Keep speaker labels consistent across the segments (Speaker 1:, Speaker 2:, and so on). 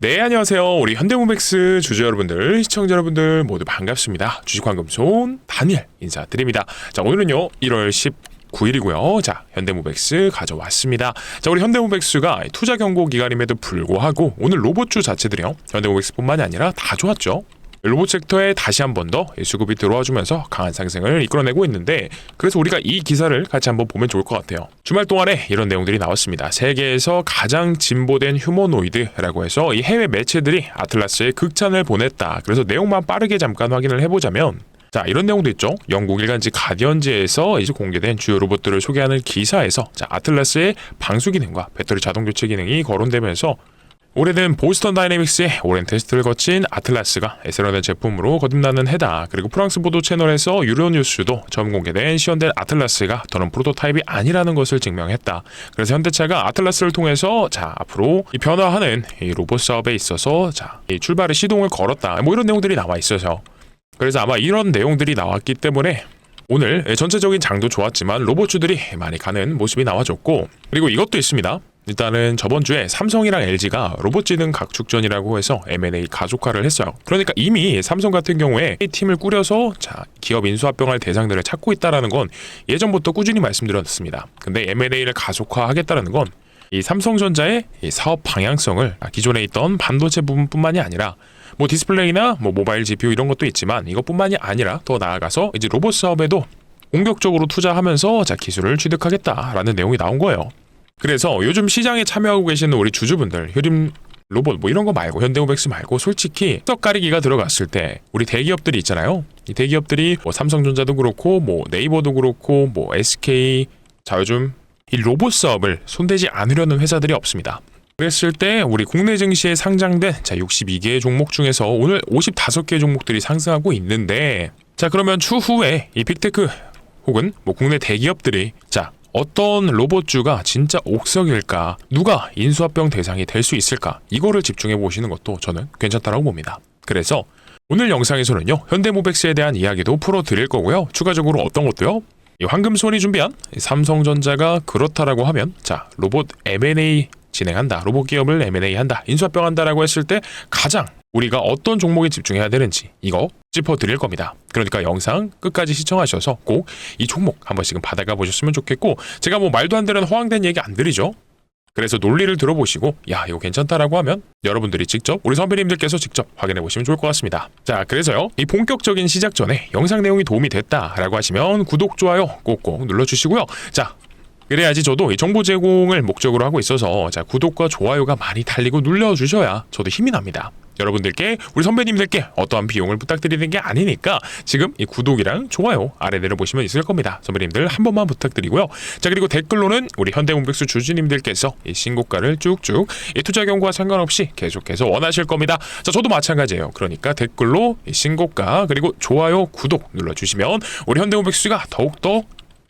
Speaker 1: 네, 안녕하세요. 우리 현대모백스 주주 여러분들, 시청자 여러분들 모두 반갑습니다. 주식환금손 다니엘 인사드립니다. 자, 오늘은요 1월 19일이고요. 자, 현대모백스 가져왔습니다. 자, 우리 현대모백스가 투자 경고 기간임에도 불구하고 오늘 로봇주 자체들이요, 현대모백스뿐만이 아니라 다 좋았죠. 로봇 섹터에 다시 한 번 더 수급이 들어와주면서 강한 상승을 이끌어내고 있는데, 그래서 우리가 이 기사를 같이 한번 보면 좋을 것 같아요. 주말 동안에 이런 내용들이 나왔습니다. 세계에서 가장 진보된 휴머노이드라고 해서 이 해외 매체들이 아틀라스에 극찬을 보냈다. 그래서 내용만 빠르게 잠깐 확인을 해보자면, 자, 이런 내용도 있죠. 영국 일간지 가디언지에서 이제 공개된 주요 로봇들을 소개하는 기사에서, 자, 아틀라스의 방수 기능과 배터리 자동 교체 기능이 거론되면서 올해는 보스턴 다이내믹스의 오랜 테스트를 거친 아틀라스가 새로운 제품으로 거듭나는 해다. 그리고 프랑스 보도 채널에서 유로뉴스도 처음 공개된 시연된 아틀라스가 더는 프로토타입이 아니라는 것을 증명했다. 그래서 현대차가 아틀라스를 통해서, 자, 앞으로 이 변화하는 이 로봇 사업에 있어서, 자, 이 출발의 시동을 걸었다. 뭐 이런 내용들이 나와 있어서, 그래서 아마 이런 내용들이 나왔기 때문에 오늘 전체적인 장도 좋았지만 로봇주들이 많이 가는 모습이 나와줬고, 그리고 이것도 있습니다. 일단은 저번 주에 삼성이랑 LG가 로봇지능 각축전이라고 해서 M&A 가족화를 했어요. 그러니까 이미 삼성 같은 경우에 이 팀을 꾸려서, 자, 기업 인수합병할 대상들을 찾고 있다라는 건 예전부터 꾸준히 말씀드렸습니다. 근데 M&A를 가족화하겠다라는 건 이 삼성전자의 이 사업 방향성을 기존에 있던 반도체 부분뿐만이 아니라 뭐 디스플레이나 뭐 모바일 GPU 이런 것도 있지만 이것뿐만이 아니라 더 나아가서 이제 로봇 사업에도 공격적으로 투자하면서, 자, 기술을 취득하겠다라는 내용이 나온 거예요. 그래서 요즘 시장에 참여하고 계시는 우리 주주분들, 효림 로봇 뭐 이런 거 말고, 현대모백스 말고 솔직히 떡가리기가 들어갔을 때 우리 대기업들이 있잖아요. 이 대기업들이 뭐 삼성전자도 그렇고 뭐 네이버도 그렇고 뭐 SK, 자, 요즘 이 로봇 사업을 손대지 않으려는 회사들이 없습니다. 그랬을 때 우리 국내 증시에 상장된, 자, 62개의 종목 중에서 오늘 55개의 종목들이 상승하고 있는데, 자, 그러면 추후에 이 빅테크 혹은 뭐 국내 대기업들이, 자, 어떤 로봇주가 진짜 옥석일까, 누가 인수합병 대상이 될 수 있을까, 이거를 집중해 보시는 것도 저는 괜찮다라고 봅니다. 그래서 오늘 영상에서는요, 현대모백스에 대한 이야기도 풀어드릴 거고요. 추가적으로 어떤 것도요, 이 황금손이 준비한 삼성전자가 그렇다라고 하면, 자, 로봇 M&A 진행한다, 로봇 기업을 M&A 한다, 인수합병 한다라고 했을 때 가장 우리가 어떤 종목에 집중해야 되는지 이거 짚어드릴 겁니다. 그러니까 영상 끝까지 시청하셔서 꼭 이 종목 한 번씩은 받아가 보셨으면 좋겠고, 제가 뭐 말도 안 되는 허황된 얘기 안 드리죠. 그래서 논리를 들어보시고, 야, 이거 괜찮다라고 하면 여러분들이 직접, 우리 선배님들께서 직접 확인해 보시면 좋을 것 같습니다. 자, 그래서요, 이 본격적인 시작 전에 영상 내용이 도움이 됐다라고 하시면 구독, 좋아요 꼭꼭 눌러주시고요. 자, 그래야지 저도 이 정보 제공을 목적으로 하고 있어서, 자, 구독과 좋아요가 많이 달리고 눌러주셔야 저도 힘이 납니다. 여러분들께, 우리 선배님들께 어떠한 비용을 부탁드리는 게 아니니까 지금 이 구독이랑 좋아요 아래 내려보시면 있을 겁니다. 선배님들 한 번만 부탁드리고요. 자, 그리고 댓글로는 우리 현대모백스 주주님들께서 이 신고가를 쭉쭉 이 투자 경고와 상관없이 계속해서 원하실 겁니다. 자, 저도 마찬가지예요. 그러니까 댓글로 이 신고가 그리고 좋아요, 구독 눌러주시면 우리 현대모백스가 더욱더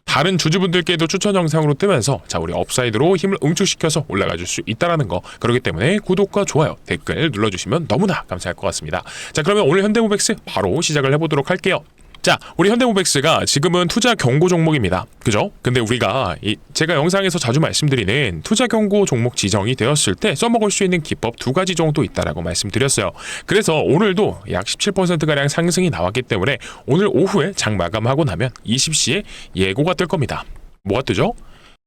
Speaker 1: 다른 주주분들께도 추천 영상으로 뜨면서, 자, 우리 업사이드로 힘을 응축시켜서 올라가 줄 수 있다라는 거, 그렇기 때문에 구독과 좋아요, 댓글 눌러주시면 너무나 감사할 것 같습니다. 자, 그러면 오늘 현대모백스 바로 시작을 해보도록 할게요. 자, 우리 현대모백스가 지금은 투자 경고 종목입니다. 그죠? 근데 우리가 제가 영상에서 자주 말씀드리는 투자 경고 종목 지정이 되었을 때 써먹을 수 있는 기법 2가지 정도 있다라고 말씀드렸어요. 그래서 오늘도 약 17%가량 상승이 나왔기 때문에 오늘 오후에 장 마감하고 나면 20시에 예고가 뜰 겁니다. 뭐가 뜨죠?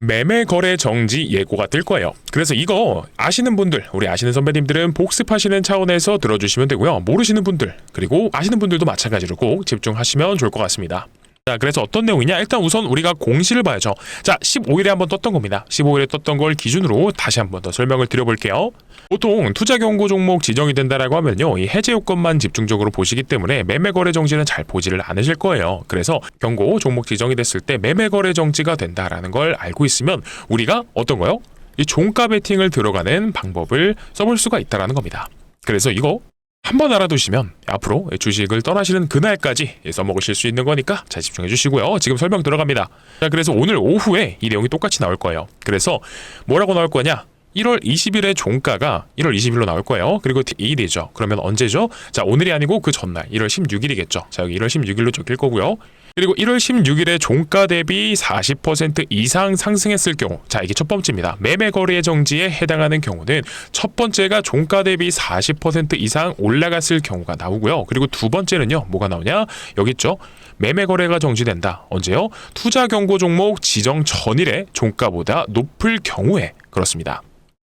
Speaker 1: 매매 거래 정지 예고가 뜰 거예요. 그래서 이거 아시는 분들, 우리 아시는 선배님들은 복습하시는 차원에서 들어주시면 되고요. 모르시는 분들, 그리고 아시는 분들도 마찬가지로 꼭 집중하시면 좋을 것 같습니다. 자, 그래서 어떤 내용이냐, 일단 우선 우리가 공시를 봐야죠. 자, 15일에 한번 떴던 겁니다. 15일에 떴던 걸 기준으로 다시 한번 더 설명을 드려볼게요. 보통 투자 경고 종목 지정이 된다라고 하면요, 이 해제 요건만 집중적으로 보시기 때문에 매매 거래 정지는 잘 보지를 않으실 거예요. 그래서 경고 종목 지정이 됐을 때 매매 거래 정지가 된다라는 걸 알고 있으면 우리가 어떤 거요? 이 종가 베팅을 들어가는 방법을 써볼 수가 있다라는 겁니다. 그래서 이거 한번 알아두시면 앞으로 주식을 떠나시는 그날까지 써먹으실 수 있는 거니까 잘 집중해 주시고요. 지금 설명 들어갑니다. 자, 그래서 오늘 오후에 이 내용이 똑같이 나올 거예요. 그래서 뭐라고 나올 거냐? 1월 20일의 종가가 1월 20일로 나올 거예요. 그리고 2일이죠. 그러면 언제죠? 자, 오늘이 아니고 그 전날 1월 16일이겠죠. 자, 여기 1월 16일로 적힐 거고요. 그리고 1월 16일에 종가 대비 40% 이상 상승했을 경우, 자 이게 첫 번째입니다. 매매 거래 정지에 해당하는 경우는 첫 번째가 종가 대비 40% 이상 올라갔을 경우가 나오고요. 그리고 두 번째는요, 뭐가 나오냐? 여기 있죠. 매매 거래가 정지된다. 언제요? 투자 경고 종목 지정 전일에 종가보다 높을 경우에 그렇습니다.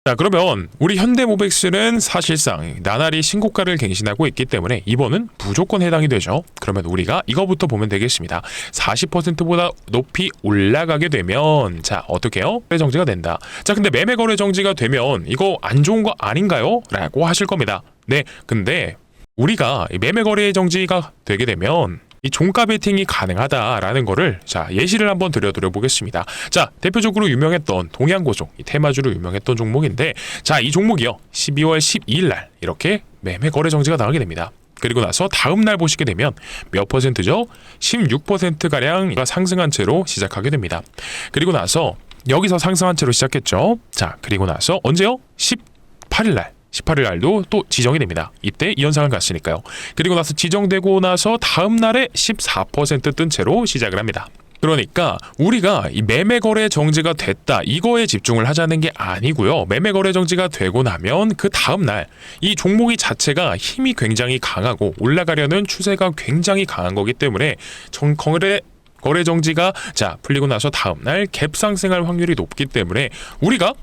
Speaker 1: 자, 그러면 우리 현대모백스는 사실상 나날이 신고가를 갱신하고 있기 때문에 이번은 무조건 해당이 되죠. 그러면 우리가 이거부터 보면 되겠습니다. 40%보다 높이 올라가게 되면 자, 어떻게 해요? 거래 정지가 된다. 자, 근데 매매 거래 정지가 되면 이거 안 좋은 거 아닌가요? 라고 하실 겁니다. 네, 근데 우리가 매매 거래 정지가 되게 되면 이 종가 베팅이 가능하다라는 거를 자 예시를 한번 드려 보겠습니다. 자, 대표적으로 유명했던 동양고속, 이 테마주로 유명했던 종목인데, 자 이 종목이요 12월 12일 날 이렇게 매매 거래 정지가 나가게 됩니다. 그리고 나서 다음 날 보시게 되면 몇 퍼센트죠? 16%가량 상승한 채로 시작하게 됩니다. 그리고 나서 여기서 상승한 채로 시작했죠. 자, 그리고 나서 언제요? 18일 날 18일 날도 또 지정이 됩니다. 이때 이 현상을 갔으니까요. 그리고 나서 지정되고 나서 다음 날에 14%뜬 채로 시작을 합니다. 그러니까 우리가 이 매매 거래 정지가 됐다 이거에 집중을 하자는 게 아니고요. 매매 거래 정지가 되고 나면 그 다음 날 이 종목이 자체가 힘이 굉장히 강하고 올라가려는 추세가 굉장히 강한 거기 때문에 거래 정지가 자 풀리고 나서 다음 날 갭 상승할 확률이 높기 때문에 우리가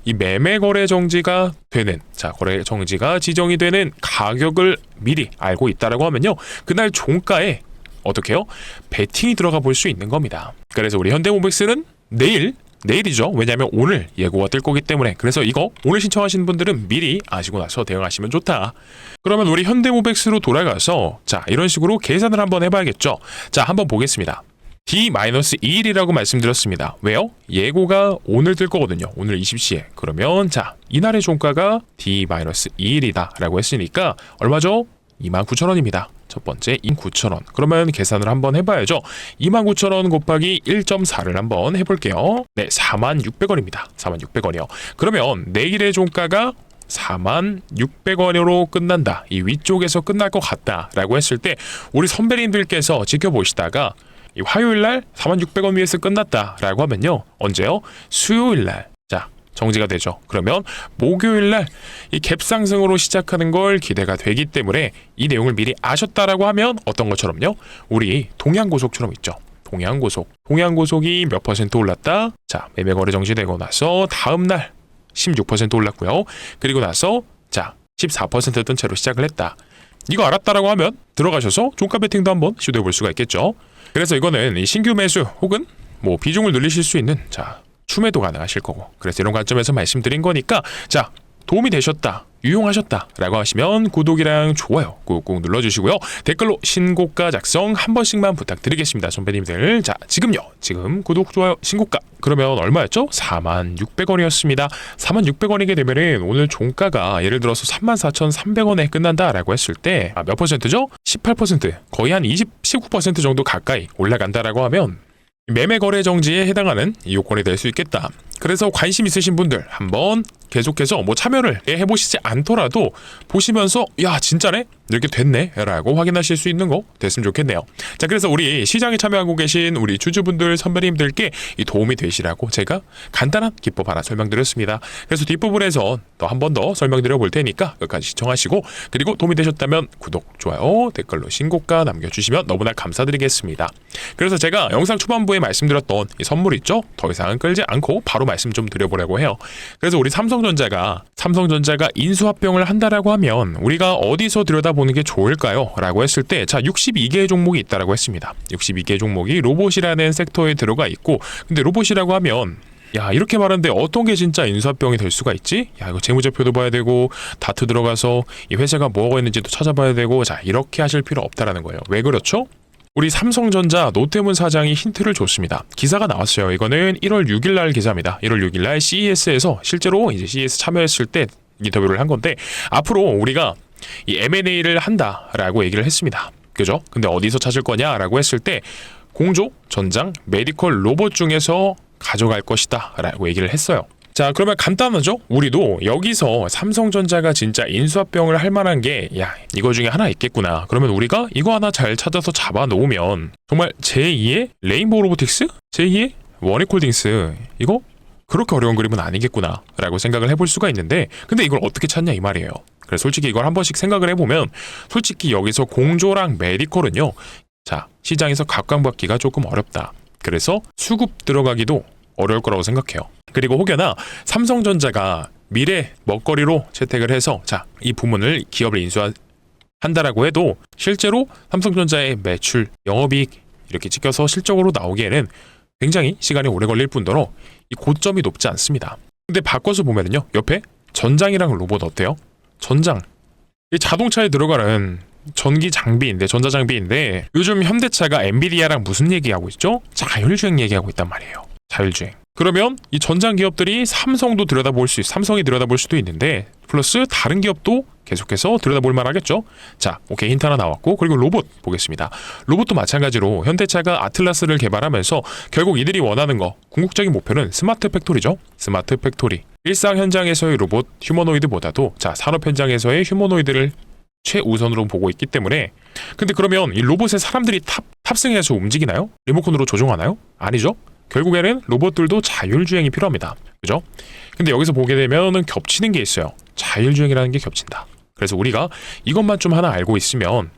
Speaker 1: 이 매매 거래 정지가 되는 자 거래 정지가 지정이 되는 가격을 미리 알고 있다라고 하면요, 그날 종가에 어떻게 해요? 베팅이 들어가 볼 수 있는 겁니다. 그래서 우리 현대모백스는 내일이죠. 왜냐하면 오늘 예고가 뜰 거기 때문에. 그래서 이거 오늘 신청하시는 분들은 미리 아시고 나서 대응하시면 좋다. 그러면 우리 현대모백스로 돌아가서 자 이런 식으로 계산을 한번 해봐야겠죠. 자, 한번 보겠습니다. D-2일이라고 말씀드렸습니다. 왜요? 예고가 오늘 뜰 거거든요. 오늘 20시에. 그러면 자 이날의 종가가 D-2일이다 라고 했으니까 얼마죠? 29,000원입니다. 첫 번째 29,000원. 그러면 계산을 한번 해봐야죠. 29,000원 곱하기 1.4를 한번 해볼게요. 네, 46,000원입니다. 46,000원이요. 그러면 내일의 종가가 46,000원으로 끝난다. 이 위쪽에서 끝날 것 같다 라고 했을 때 우리 선배님들께서 지켜보시다가 이 화요일날 46,000원 위에서 끝났다라고 하면요, 언제요? 수요일날 자 정지가 되죠. 그러면 목요일날 이 갭 상승으로 시작하는 걸 기대가 되기 때문에 이 내용을 미리 아셨다라고 하면 어떤 것처럼요, 우리 동양고속처럼 있죠. 동양고속이 몇 퍼센트 올랐다? 자, 매매 거래 정지되고 나서 다음 날 16% 올랐고요. 그리고 나서 자 14% 뜬 채로 시작을 했다. 이거 알았다라고 하면 들어가셔서 종가 베팅도 한번 시도해 볼 수가 있겠죠. 그래서 이거는 이 신규 매수 혹은 뭐 비중을 늘리실 수 있는 자 추매도 가능하실 거고, 그래서 이런 관점에서 말씀드린 거니까 자 도움이 되셨다, 유용하셨다 라고 하시면 구독이랑 좋아요 꾹꾹 눌러주시고요. 댓글로 신고가 작성 한 번씩만 부탁드리겠습니다. 선배님들. 자 지금요, 지금 구독, 좋아요, 신고가 그러면 얼마였죠? 46,000원이었습니다. 46,000원이게 되면은 오늘 종가가 예를 들어서 34,300원에 끝난다 라고 했을 때 몇 퍼센트죠? 18%, 거의 한 19% 정도 가까이 올라간다라고 하면 매매 거래 정지에 해당하는 이 요건이 될 수 있겠다. 그래서 관심 있으신 분들 한번 계속해서 뭐 참여를 해보시지 않더라도 보시면서 야 진짜네? 이렇게 됐네? 라고 확인하실 수 있는 거 됐으면 좋겠네요. 자, 그래서 우리 시장에 참여하고 계신 우리 주주분들, 선배님들께 이 도움이 되시라고 제가 간단한 기법 하나 설명드렸습니다. 그래서 뒷부분에서 또 한 번 더 설명드려 볼 테니까 끝까지 시청하시고, 그리고 도움이 되셨다면 구독, 좋아요, 댓글로 신고가 남겨주시면 너무나 감사드리겠습니다. 그래서 제가 영상 초반부에 말씀드렸던 이 선물 있죠? 더 이상은 끌지 않고 바로 말씀 좀 드려보려고 해요. 그래서 우리 삼성전자가 인수합병을 한다라고 하면 우리가 어디서 들여다보는 게 좋을까요? 라고 했을 때 자 62개의 종목이 있다라고 했습니다. 62개의 종목이 로봇이라는 섹터에 들어가 있고, 근데 로봇이라고 하면 야 이렇게 말하는데 어떤 게 진짜 인수합병이 될 수가 있지? 야 이거 재무제표도 봐야 되고 다트 들어가서 이 회사가 뭐가 있는지도 찾아봐야 되고, 자 이렇게 하실 필요 없다라는 거예요. 왜 그렇죠? 우리 삼성전자 노태문 사장이 힌트를 줬습니다. 기사가 나왔어요. 이거는 1월 6일 날 기사입니다. 1월 6일 날 CES에서 실제로 이제 CES 참여했을 때 인터뷰를 한 건데, 앞으로 우리가 이 M&A를 한다라고 얘기를 했습니다. 그죠? 근데 어디서 찾을 거냐라고 했을 때 공조, 전장, 메디컬 로봇 중에서 가져갈 것이다 라고 얘기를 했어요. 자, 그러면 간단하죠? 우리도 여기서 삼성전자가 진짜 인수합병을 할 만한 게 이거 중에 하나 있겠구나. 그러면 우리가 이거 하나 잘 찾아서 잡아놓으면 정말 제2의 레인보우 로보틱스? 제2의 원익홀딩스, 이거 그렇게 어려운 그림은 아니겠구나 라고 생각을 해볼 수가 있는데, 근데 이걸 어떻게 찾냐 이 말이에요. 그래서 솔직히 이걸 한 번씩 생각을 해보면 솔직히 여기서 공조랑 메디컬은요, 자, 시장에서 각광받기가 조금 어렵다. 그래서 수급 들어가기도 어려울 거라고 생각해요. 그리고 혹여나 삼성전자가 미래 먹거리로 채택을 해서 자, 이 부문을 기업을 인수한다라고 해도 실제로 삼성전자의 매출, 영업이익 이렇게 찍혀서 실적으로 나오기에는 굉장히 시간이 오래 걸릴 뿐더러 이 고점이 높지 않습니다. 근데 바꿔서 보면은요, 옆에 전장이랑 로봇 어때요? 전장, 이 자동차에 들어가는 전기 장비인데, 전자장비인데 요즘 현대차가 엔비디아랑 무슨 얘기하고 있죠? 자율주행 얘기하고 있단 말이에요. 자율주행. 그러면 이 전장 기업들이 삼성이 들여다볼 수도 있는데, 플러스 다른 기업도 계속해서 들여다볼 만하겠죠. 자, 오케이, 힌트 하나 나왔고, 그리고 로봇 보겠습니다. 로봇도 마찬가지로 현대차가 아틀라스를 개발하면서 결국 이들이 원하는 거, 궁극적인 목표는 스마트 팩토리죠. 스마트 팩토리. 일상 현장에서의 로봇, 휴머노이드보다도 자, 산업 현장에서의 휴머노이드를 최우선으로 보고 있기 때문에, 근데 그러면 이 로봇에 사람들이 탑승해서 움직이나요? 리모컨으로 조종하나요? 아니죠. 결국에는 로봇들도 자율주행이 필요합니다. 그죠? 근데 여기서 보게 되면은 겹치는 게 있어요. 자율주행이라는 게 겹친다. 그래서 우리가 이것만 좀 하나 알고 있으면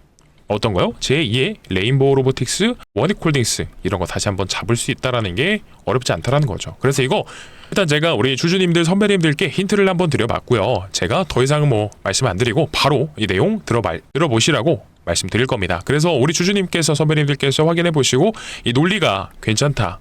Speaker 1: 어떤 거요? 제2의 레인보우 로보틱스, 원익홀딩스 이런 거 다시 한번 잡을 수 있다라는 게 어렵지 않다라는 거죠. 그래서 이거 일단 제가 우리 주주님들, 선배님들께 힌트를 한번 드려봤고요. 제가 더 이상은 말씀 안 드리고 바로 이 내용 들어보시라고 말씀드릴 겁니다. 그래서 우리 주주님께서, 선배님들께서 확인해 보시고 이 논리가 괜찮다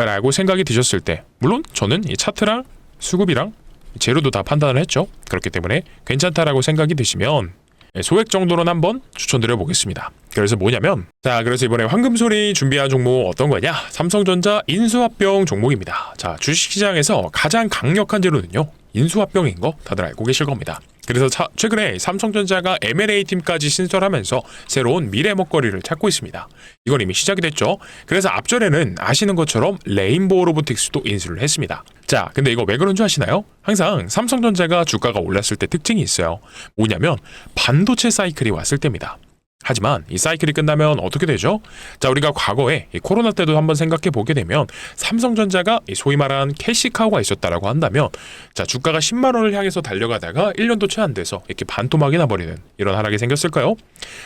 Speaker 1: 라고 생각이 드셨을 때, 물론 저는 이 차트랑 수급이랑 재료도 다 판단을 했죠. 그렇기 때문에 괜찮다라고 생각이 드시면 소액 정도는 한번 추천드려 보겠습니다. 그래서 뭐냐면, 자, 그래서 이번에 황금소리 준비한 종목 어떤 거냐? 삼성전자 인수합병 종목입니다. 자, 주식시장에서 가장 강력한 재료는요, 인수합병인 거 다들 알고 계실 겁니다. 그래서 최근에 삼성전자가 M&A 팀까지 신설하면서 새로운 미래 먹거리를 찾고 있습니다. 이건 이미 시작이 됐죠. 그래서 앞전에는 아시는 것처럼 레인보우 로보틱스도 인수를 했습니다. 자, 근데 이거 왜 그런 줄 아시나요? 항상 삼성전자가 주가가 올랐을 때 특징이 있어요. 뭐냐면 반도체 사이클이 왔을 때입니다. 하지만 이 사이클이 끝나면 어떻게 되죠? 자, 우리가 과거에 이 코로나 때도 한번 생각해 보게 되면 삼성전자가 소위 말하는 캐시카우가 있었다라고 한다면, 자, 주가가 10만 원을 향해서 달려가다가 1년도 채 안 돼서 이렇게 반토막이 나버리는 이런 하락이 생겼을까요?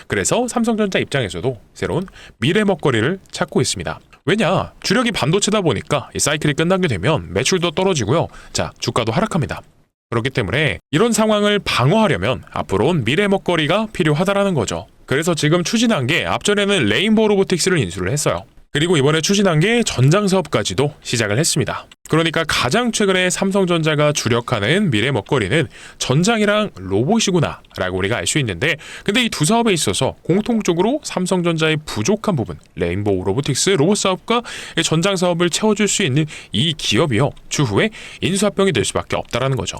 Speaker 1: 그래서 삼성전자 입장에서도 새로운 미래 먹거리를 찾고 있습니다. 왜냐? 주력이 반도체다 보니까 이 사이클이 끝나게 되면 매출도 떨어지고요. 자, 주가도 하락합니다. 그렇기 때문에 이런 상황을 방어하려면 앞으로는 미래 먹거리가 필요하다라는 거죠. 그래서 지금 추진한 게, 앞전에는 레인보우 로보틱스를 인수를 했어요. 그리고 이번에 추진한 게 전장 사업까지도 시작을 했습니다. 그러니까 가장 최근에 삼성전자가 주력하는 미래 먹거리는 전장이랑 로봇이구나 라고 우리가 알 수 있는데, 근데 이 두 사업에 있어서 공통적으로 삼성전자의 부족한 부분, 레인보우 로보틱스 로봇 사업과 전장 사업을 채워줄 수 있는 이 기업이요, 추후에 인수합병이 될 수밖에 없다라는 거죠.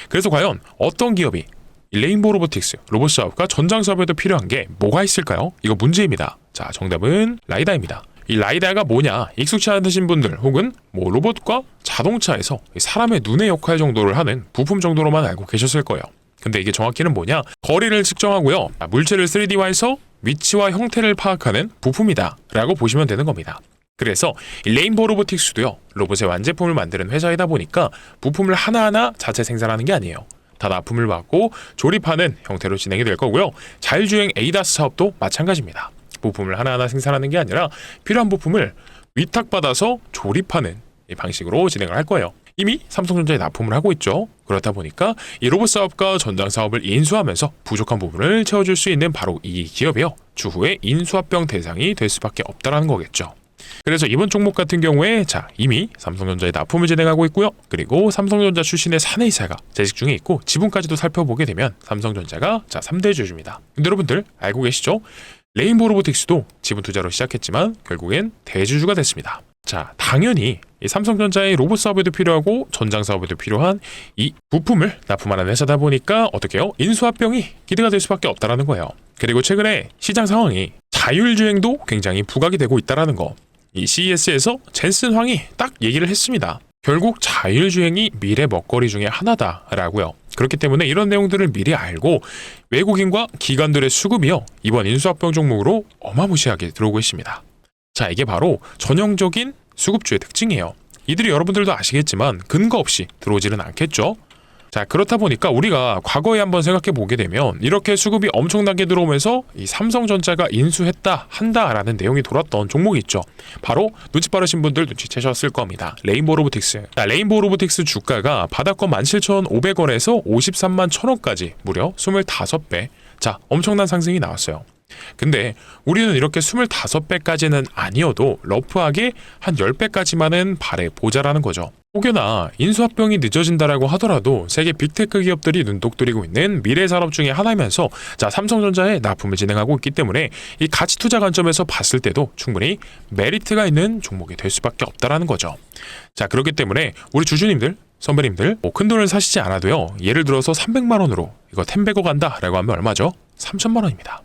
Speaker 1: 그래서 과연 어떤 기업이 레인보우 로보틱스 로봇 사업과 전장 사업에도 필요한 게 뭐가 있을까요? 이거 문제입니다. 자, 정답은 라이다입니다. 이 라이다가 뭐냐, 익숙치 않으신 분들 혹은 로봇과 자동차에서 사람의 눈의 역할 정도를 하는 부품 정도로만 알고 계셨을 거예요. 근데 이게 정확히는 뭐냐, 거리를 측정하고요, 물체를 3D화해서 위치와 형태를 파악하는 부품이다 라고 보시면 되는 겁니다. 그래서 이 레인보우 로보틱스도요, 로봇의 완제품을 만드는 회사이다 보니까 부품을 하나하나 자체 생산하는 게 아니에요. 다 납품을 받고 조립하는 형태로 진행이 될 거고요. 자율주행 ADAS 사업도 마찬가지입니다. 부품을 하나하나 생산하는 게 아니라 필요한 부품을 위탁받아서 조립하는 이 방식으로 진행을 할 거예요. 이미 삼성전자에 납품을 하고 있죠. 그렇다 보니까 이 로봇 사업과 전장 사업을 인수하면서 부족한 부분을 채워줄 수 있는 바로 이 기업이요, 추후에 인수합병 대상이 될 수밖에 없다라는 거겠죠. 그래서 이번 종목 같은 경우에 자, 이미 삼성전자에 납품을 진행하고 있고요. 그리고 삼성전자 출신의 사내이사가 재직 중에 있고, 지분까지도 살펴보게 되면 삼성전자가 자, 3대 주주입니다. 근데 여러분들 알고 계시죠? 레인보우 로보틱스도 지분 투자로 시작했지만 결국엔 대주주가 됐습니다. 자, 당연히 이 삼성전자의 로봇 사업에도 필요하고 전장 사업에도 필요한 이 부품을 납품하는 회사다 보니까 어떻게 해요? 인수합병이 기대가 될 수밖에 없다라는 거예요. 그리고 최근에 시장 상황이 자율주행도 굉장히 부각이 되고 있다라는 거, 이 CES에서 젠슨 황이 딱 얘기를 했습니다. 결국 자율주행이 미래 먹거리 중에 하나다라고요. 그렇기 때문에 이런 내용들을 미리 알고 외국인과 기관들의 수급이요, 이번 인수합병 종목으로 어마무시하게 들어오고 있습니다. 자, 이게 바로 전형적인 수급주의 특징이에요. 이들이 여러분들도 아시겠지만 근거 없이 들어오지는 않겠죠. 자, 그렇다 보니까 우리가 과거에 한번 생각해 보게 되면 이렇게 수급이 엄청나게 들어오면서 이 삼성전자가 한다라는 내용이 돌았던 종목이 있죠. 바로 눈치 빠르신 분들 눈치채셨을 겁니다. 레인보우 로보틱스. 자, 레인보우 로보틱스 주가가 바닥권 17,500원에서 53만 1,000원까지 무려 25배. 자, 엄청난 상승이 나왔어요. 근데 우리는 이렇게 25배까지는 아니어도 러프하게 한 10배까지만은 바라보자라는 거죠. 혹여나 인수합병이 늦어진다라고 하더라도 세계 빅테크 기업들이 눈독 들이고 있는 미래 산업 중에 하나이면서, 자, 삼성전자에 납품을 진행하고 있기 때문에 이 가치 투자 관점에서 봤을 때도 충분히 메리트가 있는 종목이 될 수밖에 없다라는 거죠. 자, 그렇기 때문에 우리 주주님들, 선배님들 큰 돈을 사시지 않아도요, 예를 들어서 300만 원으로 이거 템베거 간다라고 하면 얼마죠? 3천만 원입니다.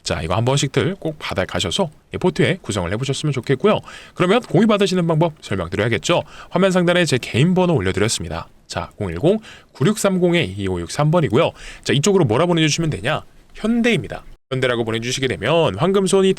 Speaker 1: 자, 이거 한 번씩들 꼭 받아 가셔서 포트에 구성을 해보셨으면 좋겠고요. 그러면 공유 받으시는 방법 설명드려야겠죠. 화면 상단에 제 개인 번호 올려드렸습니다. 자, 010-9630-2563번이고요. 자, 이쪽으로 뭐라 보내주시면 되냐? 현대입니다. 현대라고 보내주시게 되면 황금손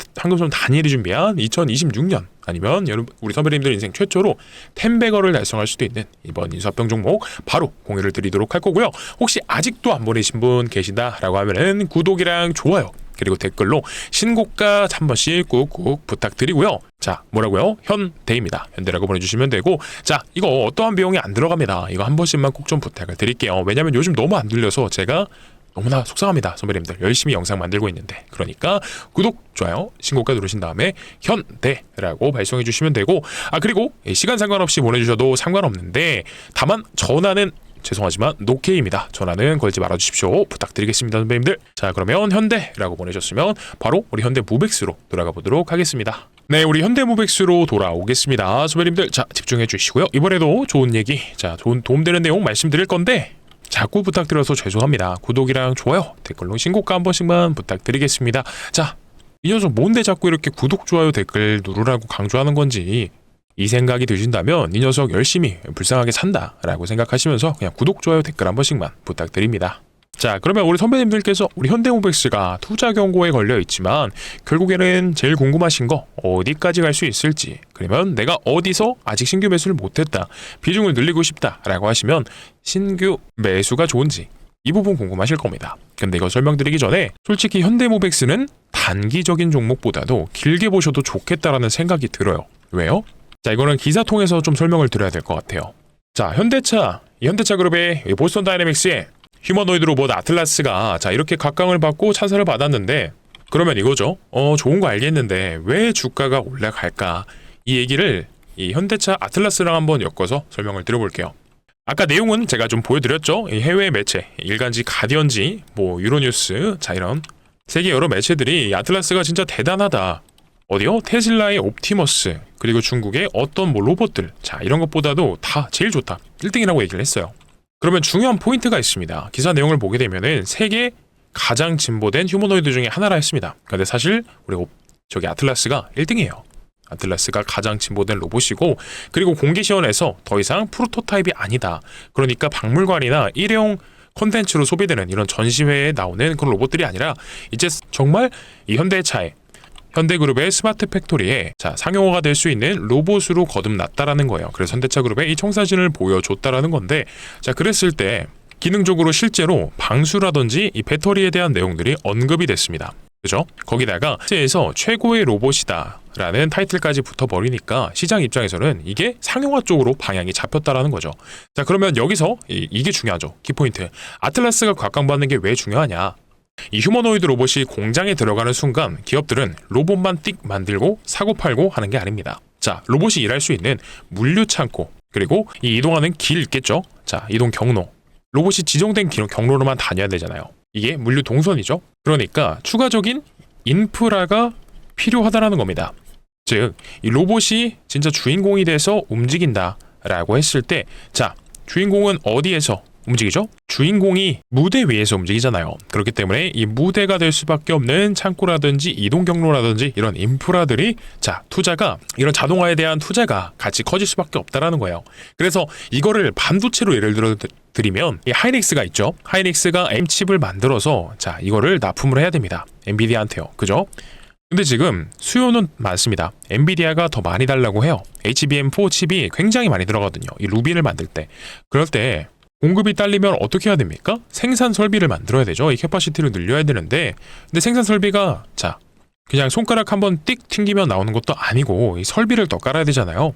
Speaker 1: 단일이 준비한 2026년 아니면 우리 선배님들 인생 최초로 10배거를 달성할 수도 있는 이번 인수합병 종목 바로 공유를 드리도록 할 거고요. 혹시 아직도 안 보내신 분 계신다라고 하면은 구독이랑 좋아요 그리고 댓글로 신고가 한 번씩 꾹꾹 부탁드리고요. 자, 뭐라고요? 현대입니다. 현대라고 보내주시면 되고, 자, 이거 어떠한 비용이 안 들어갑니다. 이거 한 번씩만 꼭 좀 부탁을 드릴게요. 왜냐면 요즘 너무 안 들려서 제가 너무나 속상합니다. 선배님들 열심히 영상 만들고 있는데, 그러니까 구독, 좋아요, 신고가 누르신 다음에 현대라고 발송해 주시면 되고, 그리고 시간 상관없이 보내주셔도 상관없는데 다만 전화는 죄송하지만 노케이입니다. 전화는 걸지 말아주십시오. 부탁드리겠습니다, 선배님들. 자, 그러면 현대라고 보내셨으면 바로 우리 현대무백스로 돌아가 보도록 하겠습니다. 네, 우리 현대무백스로 돌아오겠습니다. 선배님들, 자, 집중해 주시고요. 이번에도 좋은 얘기, 자, 좋은 도움되는 내용 말씀드릴 건데 자꾸 부탁드려서 죄송합니다. 구독이랑 좋아요, 댓글로 신고가 한 번씩만 부탁드리겠습니다. 자, 이 녀석 뭔데 자꾸 이렇게 구독, 좋아요, 댓글 누르라고 강조하는 건지 이 생각이 드신다면 이 녀석 열심히 불쌍하게 산다라고 생각하시면서 그냥 구독, 좋아요, 댓글 한 번씩만 부탁드립니다. 자, 그러면 우리 선배님들께서 우리 현대모백스가 투자 경고에 걸려 있지만 결국에는 제일 궁금하신 거 어디까지 갈 수 있을지, 그러면 내가 어디서 아직 신규 매수를 못했다, 비중을 늘리고 싶다라고 하시면 신규 매수가 좋은지 이 부분 궁금하실 겁니다. 근데 이거 설명드리기 전에 솔직히 현대모백스는 단기적인 종목보다도 길게 보셔도 좋겠다라는 생각이 들어요. 왜요? 자, 이거는 기사 통해서 좀 설명을 드려야 될 것 같아요. 자, 현대차 그룹의 보스턴 다이내믹스의 휴머노이드 로봇 아틀라스가 자 이렇게 각광을 받고 찬사를 받았는데, 그러면 이거죠. 좋은 거 알겠는데 왜 주가가 올라갈까? 이 얘기를 이 현대차 아틀라스랑 한번 엮어서 설명을 드려볼게요. 아까 내용은 제가 좀 보여드렸죠. 이 해외 매체, 일간지 가디언지, 유로뉴스, 자 이런 세계 여러 매체들이 이 아틀라스가 진짜 대단하다, 어디요? 테슬라의 옵티머스, 그리고 중국의 어떤 로봇들, 자 이런 것보다도 다 제일 좋다, 1등이라고 얘기를 했어요. 그러면 중요한 포인트가 있습니다. 기사 내용을 보게 되면은 세계 가장 진보된 휴머노이드 중에 하나라 했습니다. 근데 사실 우리 아틀라스가 1등이에요. 아틀라스가 가장 진보된 로봇이고, 그리고 공개 시연에서 더 이상 프로토타입이 아니다. 그러니까 박물관이나 일회용 콘텐츠로 소비되는 이런 전시회에 나오는 그런 로봇들이 아니라 이제 정말 이 현대차에 현대그룹의 스마트 팩토리에 자 상용화가 될 수 있는 로봇으로 거듭났다라는 거예요. 그래서 현대차 그룹의 이 청사진을 보여줬다라는 건데, 자 그랬을 때 기능적으로 실제로 방수라든지 이 배터리에 대한 내용들이 언급이 됐습니다. 그죠? 거기다가 세계에서 최고의 로봇이다라는 타이틀까지 붙어버리니까 시장 입장에서는 이게 상용화 쪽으로 방향이 잡혔다라는 거죠. 자, 그러면 여기서 이게 중요하죠. 키포인트. 아틀라스가 각광받는 게 왜 중요하냐? 이 휴머노이드 로봇이 공장에 들어가는 순간 기업들은 로봇만 띡 만들고 사고 팔고 하는 게 아닙니다. 자, 로봇이 일할 수 있는 물류 창고, 그리고 이 이동하는 길 있겠죠? 자, 이동 경로. 로봇이 지정된 경로로만 다녀야 되잖아요. 이게 물류 동선이죠. 그러니까 추가적인 인프라가 필요하다라는 겁니다. 즉, 이 로봇이 진짜 주인공이 돼서 움직인다라고 했을 때, 자, 주인공은 어디에서 움직이죠? 주인공이 무대 위에서 움직이잖아요. 그렇기 때문에 이 무대가 될 수밖에 없는 창고라든지 이동 경로라든지 이런 인프라들이 자, 투자가 이런 자동화에 대한 투자가 같이 커질 수밖에 없다라는 거예요. 그래서 이거를 반도체로 예를 들어 드리면 이 하이닉스가 있죠. 하이닉스가 M칩을 만들어서 자, 이거를 납품을 해야 됩니다. 엔비디아한테요. 그죠? 근데 지금 수요는 많습니다. 엔비디아가 더 많이 달라고 해요. HBM4 칩이 굉장히 많이 들어가거든요. 이 루빈을 만들 때. 그럴 때 공급이 딸리면 어떻게 해야 됩니까? 생산 설비를 만들어야 되죠. 이 캐파시티를 늘려야 되는데 근데 생산 설비가 자, 그냥 손가락 한번 띡 튕기면 나오는 것도 아니고 이 설비를 더 깔아야 되잖아요.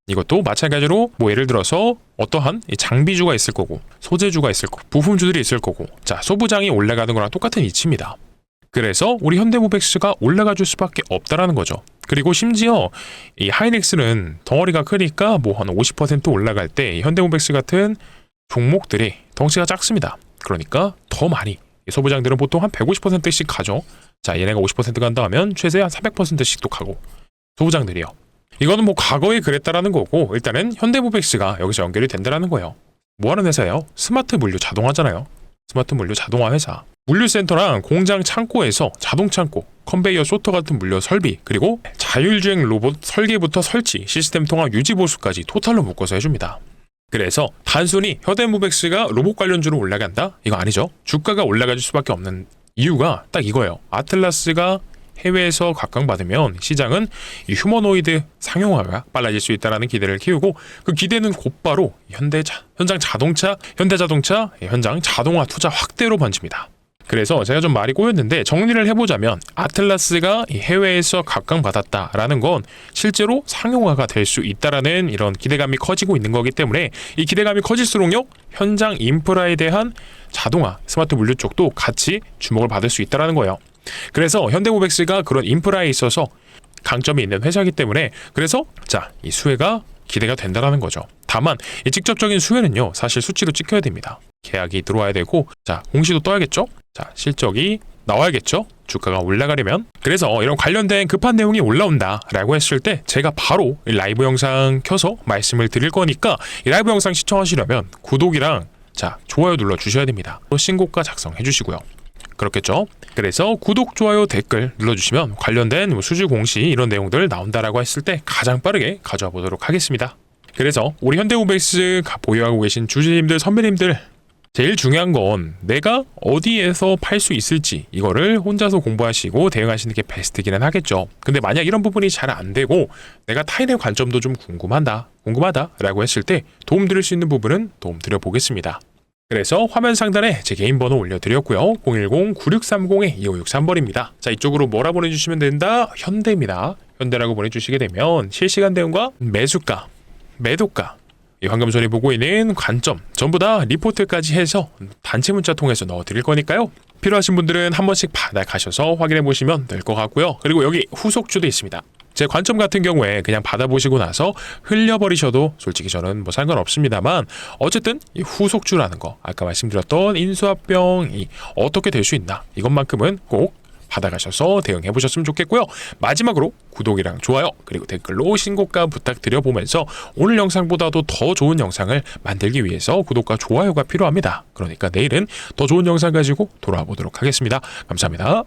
Speaker 1: 이것도 마찬가지로 뭐 예를 들어서 어떠한 이 장비주가 있을 거고 소재주가 있을 거고 부품주들이 있을 거고 자, 소부장이 올라가는 거랑 똑같은 이치입니다. 그래서 우리 현대모백스가 올라가 줄 수밖에 없다라는 거죠. 그리고 심지어 이 하이닉스는 덩어리가 크니까 뭐 한 50% 올라갈 때 현대모백스 같은 종목들이 덩치가 작습니다. 그러니까 더 많이 소부장들은 보통 한 150%씩 가죠. 자, 얘네가 50% 간다 하면 최대한 300%씩도 가고 소부장들이요. 이거는 뭐 과거에 그랬다라는 거고 일단은 현대모백스가 여기서 연결이 된다라는 거예요. 뭐 하는 회사예요? 스마트 물류 자동화잖아요. 스마트 물류 자동화 회사. 물류센터랑 공장 창고에서 자동 창고, 컨베이어 소터 같은 물류 설비, 그리고 자율주행 로봇 설계부터 설치, 시스템 통합 유지 보수까지 토탈로 묶어서 해줍니다. 그래서 단순히 현대모백스가 로봇 관련주로 올라간다? 이거 아니죠. 주가가 올라갈 수밖에 없는 이유가 딱 이거예요. 아틀라스가 해외에서 각광받으면 시장은 이 휴머노이드 상용화가 빨라질 수 있다는 기대를 키우고 그 기대는 곧바로 현대자동차 현장 자동화 투자 확대로 번집니다. 그래서 제가 좀 말이 꼬였는데 정리를 해보자면 아틀라스가 해외에서 각광받았다라는 건 실제로 상용화가 될 수 있다라는 이런 기대감이 커지고 있는 거기 때문에 이 기대감이 커질수록요 현장 인프라에 대한 자동화 스마트 물류 쪽도 같이 주목을 받을 수 있다라는 거예요. 그래서 현대모백스가 그런 인프라에 있어서 강점이 있는 회사이기 때문에 그래서 자, 이 수혜가 기대가 된다라는 거죠. 다만 이 직접적인 수혜는요 사실 수치로 찍혀야 됩니다. 계약이 들어와야 되고 자, 공시도 떠야겠죠. 자, 실적이 나와야겠죠. 주가가 올라가려면. 그래서 이런 관련된 급한 내용이 올라온다 라고 했을 때 제가 바로 이 라이브 영상 켜서 말씀을 드릴 거니까 이 라이브 영상 시청하시려면 구독이랑 자, 좋아요 눌러 주셔야 됩니다. 또 신고가 작성해 주시고요. 그렇겠죠. 그래서 구독, 좋아요, 댓글 눌러주시면 관련된 수주 공시 이런 내용들 나온다라고 했을 때 가장 빠르게 가져와 보도록 하겠습니다. 그래서 우리 현대모백스 보유하고 계신 주주님들, 선배님들 제일 중요한 건 내가 어디에서 팔 수 있을지 이거를 혼자서 공부하시고 대응하시는 게 베스트기는 하겠죠. 근데 만약 이런 부분이 잘 안 되고 내가 타인의 관점도 좀 궁금하다라고 했을 때 도움 드릴 수 있는 부분은 도움 드려 보겠습니다. 그래서 화면 상단에 제 개인 번호 올려드렸고요. 010-9630-2563번입니다. 자, 이쪽으로 뭐라 보내주시면 된다? 현대입니다. 현대라고 보내주시게 되면 실시간 대응과 매수가, 매도가, 이 황금손이 보고 있는 관점 전부 다 리포트까지 해서 단체 문자 통해서 넣어드릴 거니까요. 필요하신 분들은 한 번씩 받아가셔서 확인해 보시면 될 것 같고요. 그리고 여기 후속주도 있습니다. 제 관점 같은 경우에 그냥 받아보시고 나서 흘려버리셔도 솔직히 저는 뭐 상관없습니다만 어쨌든 이 후속주라는 거 아까 말씀드렸던 인수합병이 어떻게 될 수 있나 이것만큼은 꼭 받아가셔서 대응해 보셨으면 좋겠고요. 마지막으로 구독이랑 좋아요 그리고 댓글로 신고가 부탁드려 보면서 오늘 영상보다도 더 좋은 영상을 만들기 위해서 구독과 좋아요가 필요합니다. 그러니까 내일은 더 좋은 영상 가지고 돌아와 보도록 하겠습니다. 감사합니다.